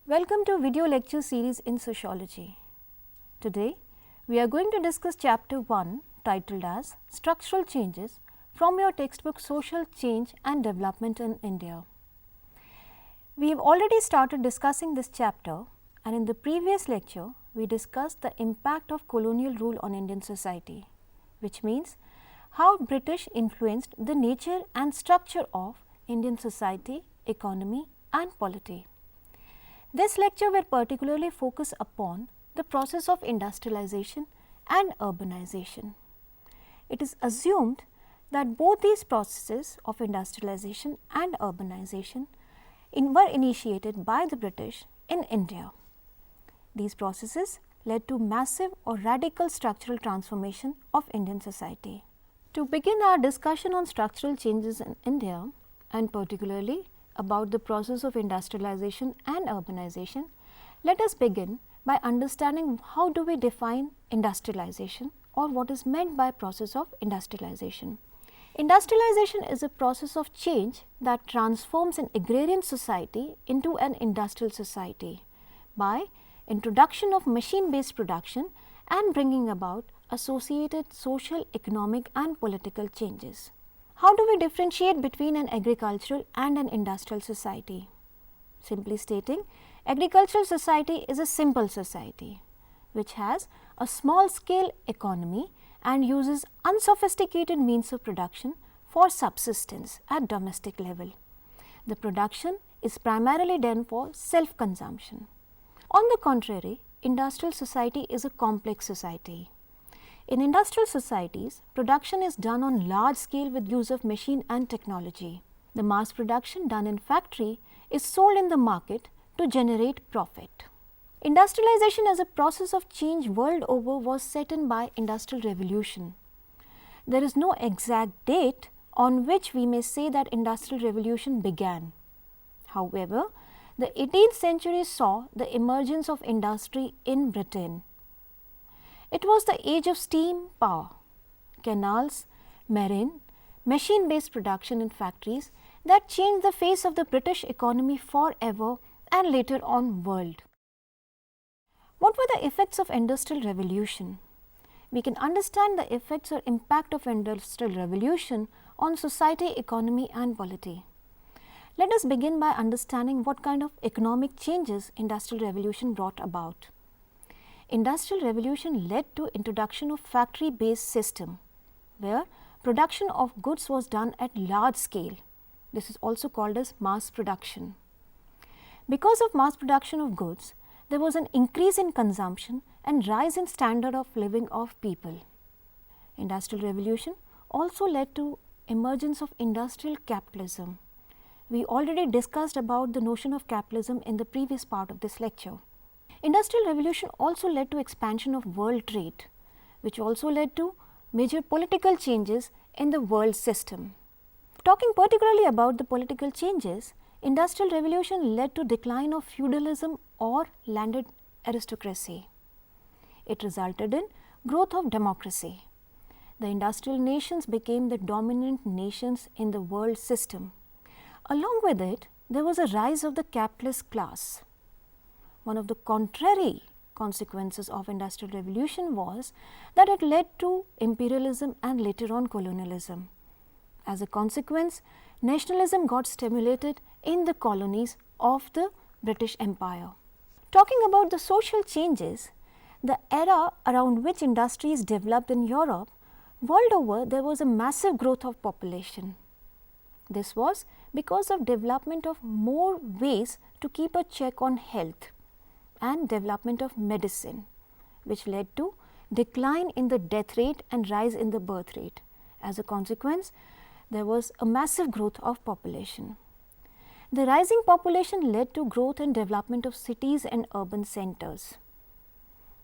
Welcome to video lecture series in sociology. Today we are going to discuss chapter 1 titled as Structural Changes from your textbook Social Change and Development in India. We have already started discussing this chapter, and in the previous lecture we discussed the impact of colonial rule on Indian society, which means how British influenced the nature and structure of Indian society, economy and polity. This lecture will particularly focus upon the process of industrialization and urbanization. It is assumed that both these processes of industrialization and urbanization were initiated by the British in India. These processes led to massive or radical structural transformation of Indian society. To begin our discussion on structural changes in India, and particularly about the process of industrialization and urbanization, let us begin by understanding how do we define industrialization or what is meant by process of industrialization. Industrialization is a process of change that transforms an agrarian society into an industrial society by introduction of machine-based production and bringing about associated social, economic and political changes. How do we differentiate between an agricultural and an industrial society? Simply stating, agricultural society is a simple society which has a small scale economy and uses unsophisticated means of production for subsistence at domestic level. The production is primarily done for self-consumption. On the contrary, industrial society is a complex society. In industrial societies, production is done on large scale with use of machine and technology. The mass production done in factory is sold in the market to generate profit. Industrialization as a process of change world over was set in by Industrial Revolution. There is no exact date on which we may say that Industrial Revolution began. However, the 18th century saw the emergence of industry in Britain. It was the age of steam power, canals, marine, machine-based production in factories that changed the face of the British economy forever and later on world. What were the effects of Industrial Revolution? We can understand the effects or impact of Industrial Revolution on society, economy and polity. Let us begin by understanding what kind of economic changes Industrial Revolution brought about. Industrial Revolution led to introduction of factory-based system, where production of goods was done at large scale. This is also called as mass production. Because of mass production of goods, there was an increase in consumption and rise in standard of living of people. Industrial Revolution also led to emergence of industrial capitalism. We already discussed about the notion of capitalism in the previous part of this lecture. Industrial Revolution also led to expansion of world trade, which also led to major political changes in the world system. Talking particularly about the political changes, Industrial Revolution led to decline of feudalism or landed aristocracy. It resulted in growth of democracy. The industrial nations became the dominant nations in the world system. Along with it, there was a rise of the capitalist class. One of the contrary consequences of Industrial Revolution was that it led to imperialism and later on colonialism. As a consequence, nationalism got stimulated in the colonies of the British Empire. Talking about the social changes, the era around which industries developed in Europe, world over there was a massive growth of population. This was because of development of more ways to keep a check on health and development of medicine, which led to decline in the death rate and rise in the birth rate. As a consequence, there was a massive growth of population. The rising population led to growth and development of cities and urban centers.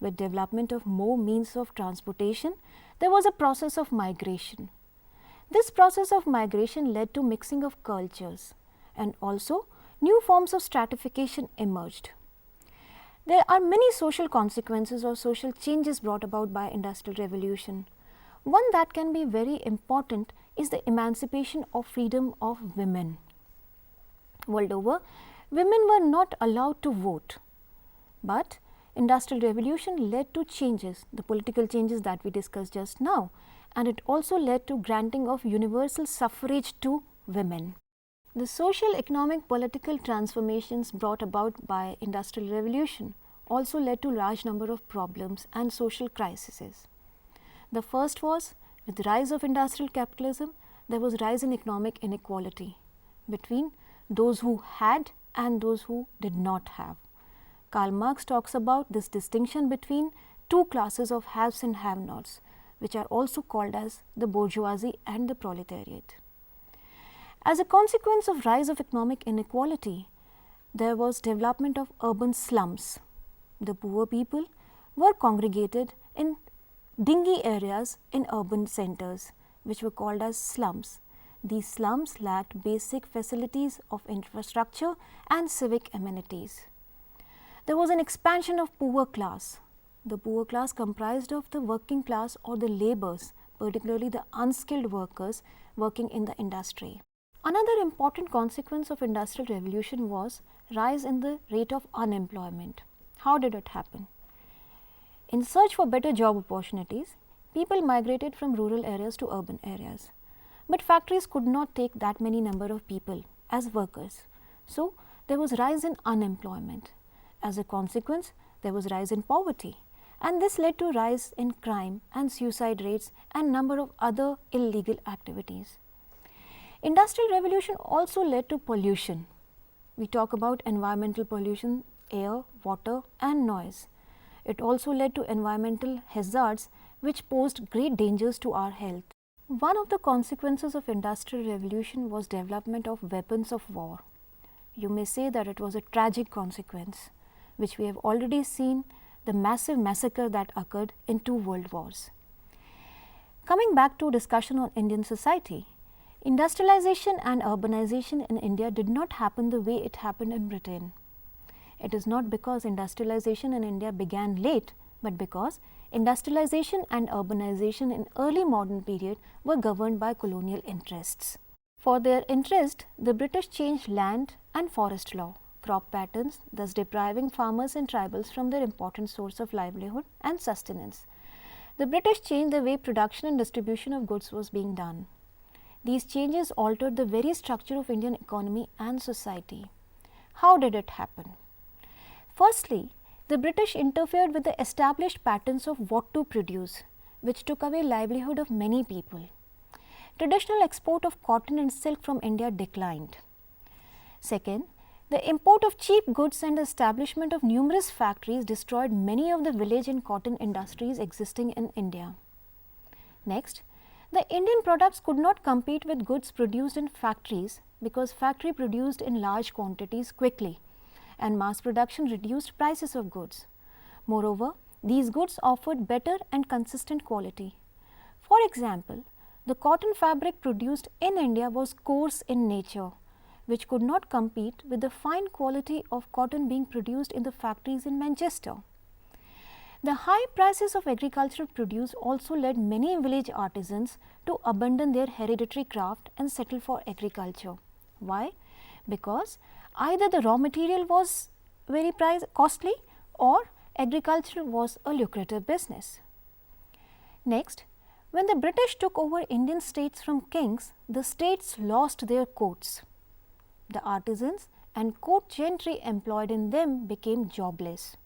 With development of more means of transportation, there was a process of migration. This process of migration led to mixing of cultures, and also new forms of stratification emerged. There are many social consequences or social changes brought about by Industrial Revolution. One that can be very important is the emancipation or freedom of women. World over, women were not allowed to vote. But Industrial Revolution led to changes, the political changes that we discussed just now, and it also led to granting of universal suffrage to women. The social, economic, political transformations brought about by Industrial Revolution also led to large number of problems and social crises. The first was, with the rise of industrial capitalism, there was rise in economic inequality between those who had and those who did not have. Karl Marx talks about this distinction between two classes of haves and have-nots, which are also called as the bourgeoisie and the proletariat. As a consequence of rise of economic inequality, there was development of urban slums. The poor people were congregated in dingy areas in urban centers, which were called as slums. These slums lacked basic facilities of infrastructure and civic amenities. There was an expansion of poor class. The poor class comprised of the working class or the laborers, particularly the unskilled workers working in the industry. Another important consequence of Industrial Revolution was rise in the rate of unemployment. How did it happen? In search for better job opportunities, people migrated from rural areas to urban areas. But factories could not take that many number of people as workers. So, there was rise in unemployment. As a consequence, there was rise in poverty, and this led to rise in crime and suicide rates and number of other illegal activities. Industrial Revolution also led to pollution. We talk about environmental pollution, air, water and noise. It also led to environmental hazards which posed great dangers to our health. One of the consequences of Industrial Revolution was development of weapons of war. You may say that it was a tragic consequence, which we have already seen the massive massacre that occurred in 2 world wars. Coming back to discussion on Indian society, industrialization and urbanization in India did not happen the way it happened in Britain. It is not because industrialization in India began late, but because industrialization and urbanization in early modern period were governed by colonial interests. For their interest, the British changed land and forest law, crop patterns, thus depriving farmers and tribals from their important source of livelihood and sustenance. The British changed the way production and distribution of goods was being done. These changes altered the very structure of Indian economy and society. How did it happen? Firstly, the British interfered with the established patterns of what to produce, which took away livelihood of many people. Traditional export of cotton and silk from India declined. Second, the import of cheap goods and the establishment of numerous factories destroyed many of the village and cotton industries existing in India. Next, the Indian products could not compete with goods produced in factories because factory produced in large quantities quickly, and mass production reduced prices of goods. Moreover, these goods offered better and consistent quality. For example, the cotton fabric produced in India was coarse in nature, which could not compete with the fine quality of cotton being produced in the factories in Manchester. The high prices of agricultural produce also led many village artisans to abandon their hereditary craft and settle for agriculture. Why? Because either the raw material was very costly or agriculture was a lucrative business. Next, when the British took over Indian states from kings, the states lost their courts. The artisans and court gentry employed in them became jobless.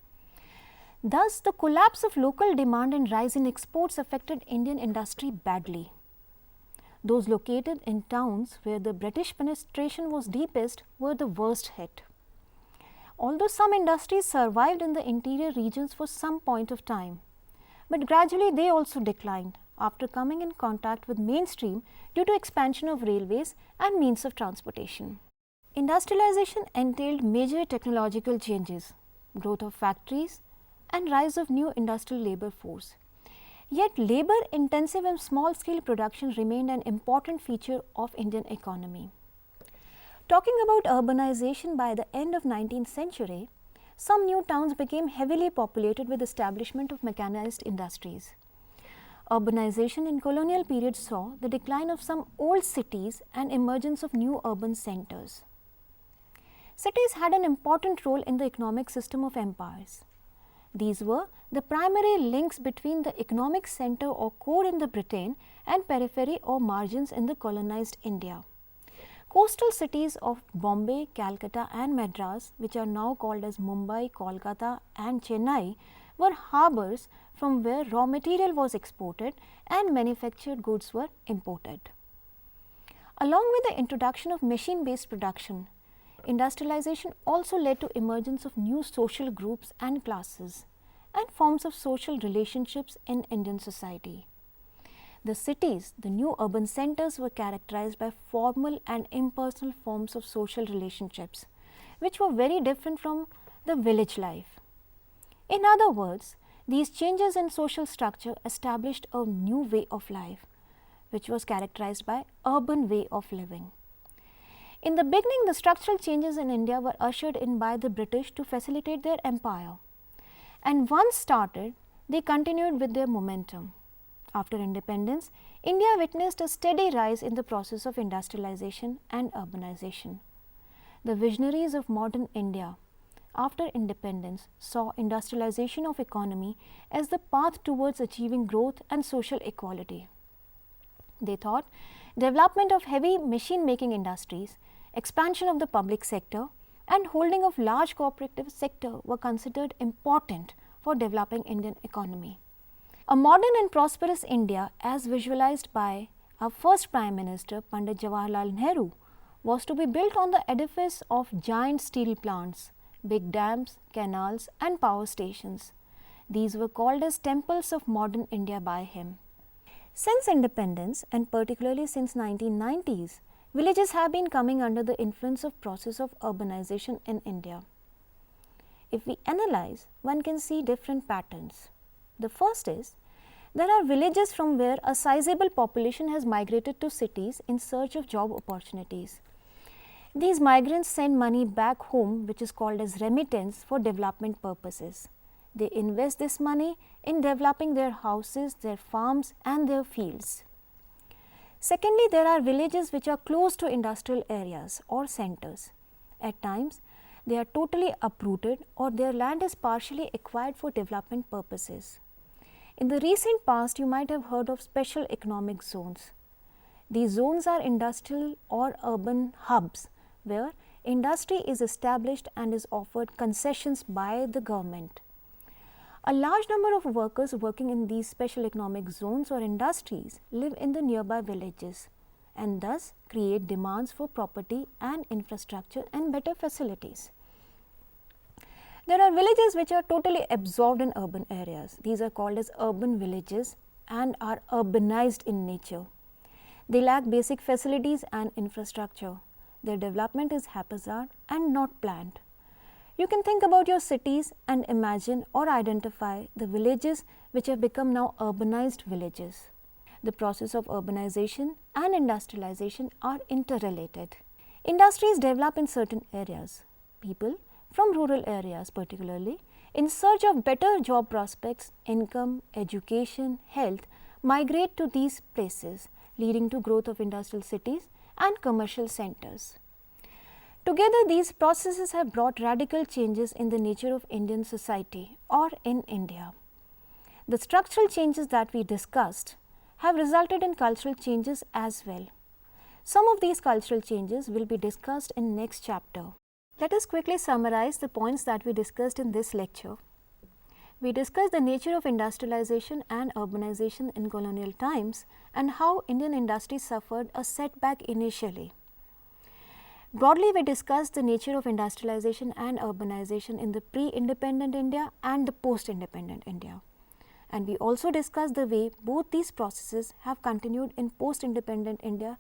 Thus, the collapse of local demand and rise in exports affected Indian industry badly. Those located in towns where the British penetration was deepest were the worst hit. Although some industries survived in the interior regions for some point of time, but gradually they also declined after coming in contact with mainstream due to expansion of railways and means of transportation. Industrialization entailed major technological changes, growth of factories, and rise of new industrial labor force. Yet labor intensive and small scale production remained an important feature of Indian economy. Talking about urbanization, by the end of 19th century, some new towns became heavily populated with establishment of mechanized industries. Urbanization in colonial period saw the decline of some old cities and emergence of new urban centers. cities had an important role in the economic system of empires. These were the primary links between the economic center or core in the Britain and periphery or margins in the colonized India. Coastal cities of Bombay, Calcutta and Madras, which are now called as Mumbai, Kolkata and Chennai, were harbours from where raw material was exported and manufactured goods were imported. Along with the introduction of machine-based production, industrialization also led to emergence of new social groups and classes and forms of social relationships in Indian society. The cities, the new urban centers, were characterized by formal and impersonal forms of social relationships, which were very different from the village life. In other words, these changes in social structure established a new way of life, which was characterized by urban way of living. In the beginning, the structural changes in India were ushered in by the British to facilitate their empire, and once started, they continued with their momentum. After independence, India witnessed a steady rise in the process of industrialization and urbanization. The visionaries of modern India after independence saw industrialization of economy as the path towards achieving growth and social equality. They thought development of heavy machine making industries, expansion of the public sector and holding of large cooperative sector were considered important for developing Indian economy. A modern and prosperous India, as visualized by our first Prime Minister Pandit Jawaharlal Nehru, was to be built on the edifice of giant steel plants, big dams, canals and power stations. These were called as temples of modern India by him. Since independence, and particularly since 1990s, villages have been coming under the influence of process of urbanization in India. If we analyze, one can see different patterns. The first is, there are villages from where a sizable population has migrated to cities in search of job opportunities. These migrants send money back home, which is called as remittance, for development purposes. They invest this money in developing their houses, their farms and their fields. Secondly, there are villages which are close to industrial areas or centers. At times, they are totally uprooted or their land is partially acquired for development purposes. In the recent past, you might have heard of special economic zones. These zones are industrial or urban hubs where industry is established and is offered concessions by the government. A large number of workers working in these special economic zones or industries live in the nearby villages and thus create demands for property and infrastructure and better facilities. There are villages which are totally absorbed in urban areas. These are called as urban villages and are urbanized in nature. They lack basic facilities and infrastructure. Their development is haphazard and not planned. You can think about your cities and imagine or identify the villages which have become now urbanized villages. The process of urbanization and industrialization are interrelated. Industries develop in certain areas. People from rural areas particularly, in search of better job prospects, income, education, health, migrate to these places, leading to growth of industrial cities and commercial centers. Together, these processes have brought radical changes in the nature of Indian society or in India. The structural changes that we discussed have resulted in cultural changes as well. Some of these cultural changes will be discussed in next chapter. Let us quickly summarize the points that we discussed in this lecture. We discussed the nature of industrialization and urbanization in colonial times and how Indian industry suffered a setback initially. Broadly, we discussed the nature of industrialization and urbanization in the pre-independent India and the post-independent India. And we also discussed the way both these processes have continued in post-independent India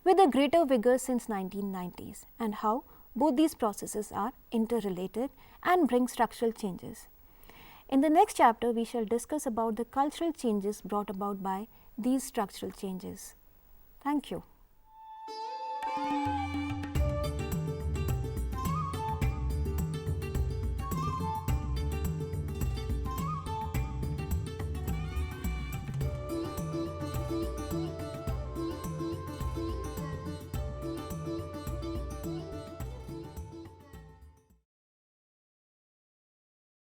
with a greater vigor since 1990s and how both these processes are interrelated and bring structural changes. In the next chapter, we shall discuss about the cultural changes brought about by these structural changes. Thank you.